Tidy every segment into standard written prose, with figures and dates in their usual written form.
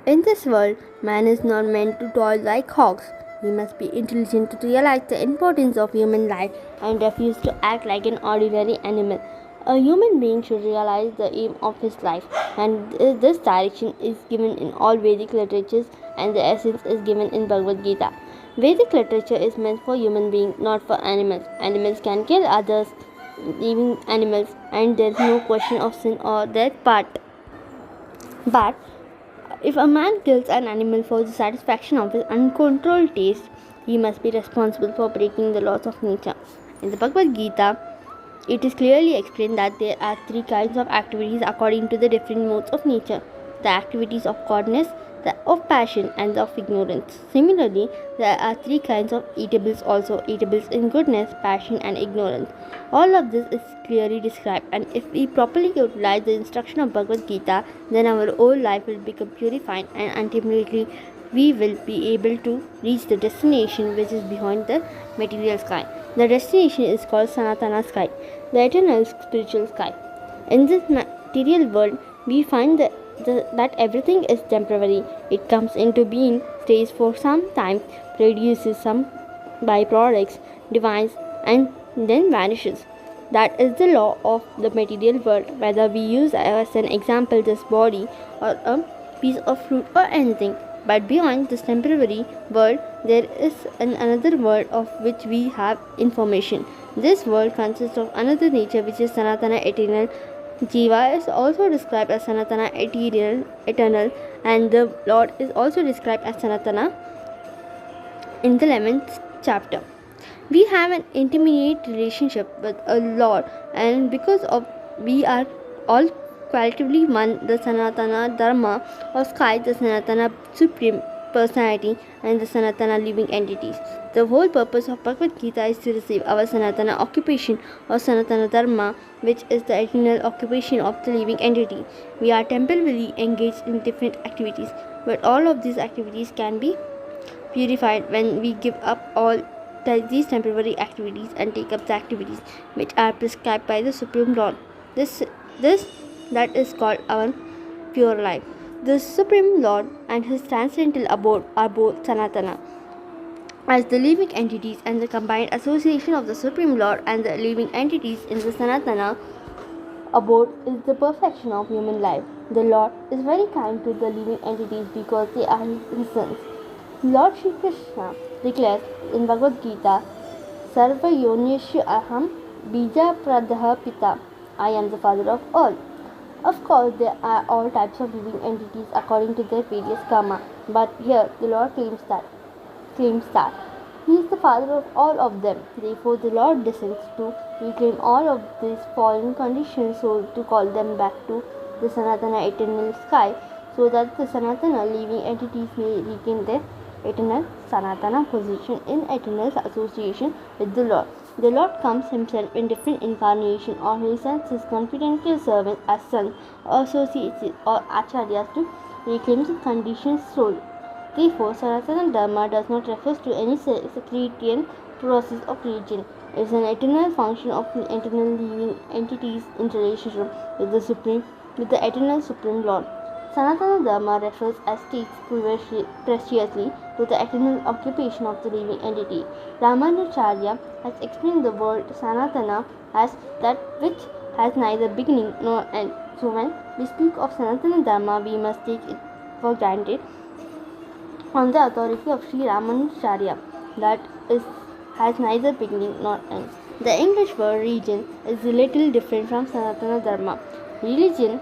In this world, man is not meant to toil like hogs. He must be intelligent to realize the importance of human life and refuse to act like an ordinary animal. A human being should realize the aim of his life, and this direction is given in all Vedic literatures, and the essence is given in Bhagavad Gita. Vedic literature is meant for human beings, not for animals. Animals can kill others, living animals, and there is no question of sin or death part. But if a man kills an animal for the satisfaction of his uncontrolled taste, he must be responsible for breaking the laws of nature. In the Bhagavad Gita, it is clearly explained that there are three kinds of activities according to the different modes of nature: the activities of godness, the of passion, and the of ignorance. Similarly, there are three kinds of eatables also: eatables in goodness, passion, and ignorance. All of this is clearly described, and if we properly utilize the instruction of Bhagavad Gita, then our whole life will become purified, and ultimately we will be able to reach the destination which is beyond the material sky. The destination is called Sanātana sky, the eternal spiritual sky. In this material world, we find that everything is temporary. It comes into being, stays for some time, produces some byproducts, divides, and then vanishes. That is the law of the material world, whether we use as an example this body or a piece of fruit or anything. But beyond this temporary world, there is another world of which we have information. This world consists of another nature which is Sanātana, eternal. Jiva is also described as Sanātana, eternal, and the Lord is also described as Sanātana in the 11th chapter. We have an intimate relationship with a Lord, and because of we are all qualitatively one, the Sanātana Dharma or sky, the Sanātana Supreme Personality, and the Sanātana living entities. The whole purpose of Bhagavad Gita is to receive our Sanātana occupation or Sanātana Dharma, which is the eternal occupation of the living entity. We are temporarily engaged in different activities, but all of these activities can be purified when we give up all these temporary activities and take up the activities which are prescribed by the Supreme Lord. This that is called our pure life. The Supreme Lord and his transcendental abode are both Sanātana. As the living entities and the combined association of the Supreme Lord and the living entities in the Sanātana abode is the perfection of human life. The Lord is very kind to the living entities because they are his sons. Lord Shri Krishna declares in Bhagavad Gita, Sarva Yonyeshu Aham Bija Pradha Pita. I am the father of all. Of course, there are all types of living entities according to their various karma, but here the Lord claims that He is the father of all of them. Therefore, the Lord descends to reclaim all of these fallen conditioned souls to call them back to the Sanātana eternal sky, so that the Sanātana living entities may regain their eternal Sanātana position in eternal association with the Lord. The Lord comes himself in different incarnations, or he sends his confidential servants as sons or associates or acharyas to reclaim the conditioned soul. Therefore, Sanātana Dharma does not refer to any sectarian process of religion. It is an eternal function of the eternal living entities in relationship with the eternal Supreme Lord. Sanātana Dharma refers as states preciously to the eternal occupation of the living entity. Ramanujacharya has explained the word Sanātana as that which has neither beginning nor end. So when we speak of Sanātana Dharma, we must take it for granted on the authority of Sri Ramanujacharya, that is, has neither beginning nor end. The English word religion is a little different from Sanātana Dharma. Religion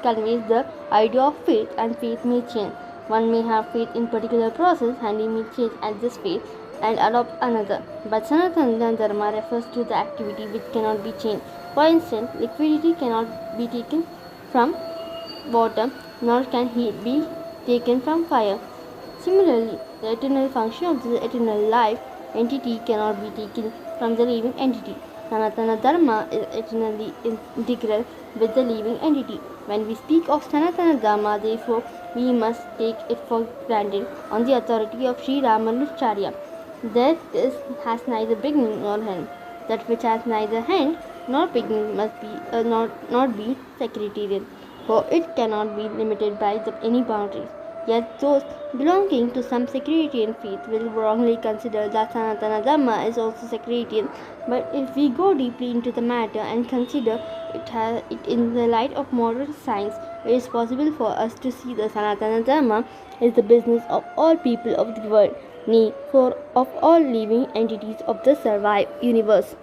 conveys the idea of faith, and faith may change. One may have faith in particular process and he may change at this faith and adopt another. But Sanātana Dharma refers to the activity which cannot be changed. For instance, liquidity cannot be taken from water, nor can heat be taken from fire. Similarly, the eternal function of the eternal life entity cannot be taken from the living entity. Sanātana Dharma is eternally integral with the living entity. When we speak of Sanātana Dharma, therefore, we must take it for granted on the authority of Sri Ramanujacharya. That has neither beginning nor end. That which has neither end nor beginning must be not be sectarian, for it cannot be limited by any boundaries. Yet those belonging to some sectarian faith will wrongly consider that Sanātana Dharma is also sectarian. But if we go deeply into the matter and consider it in the light of modern science, it is possible for us to see the Sanātana Dharma is the business of all people of the world, nay, of all living entities of the survived universe.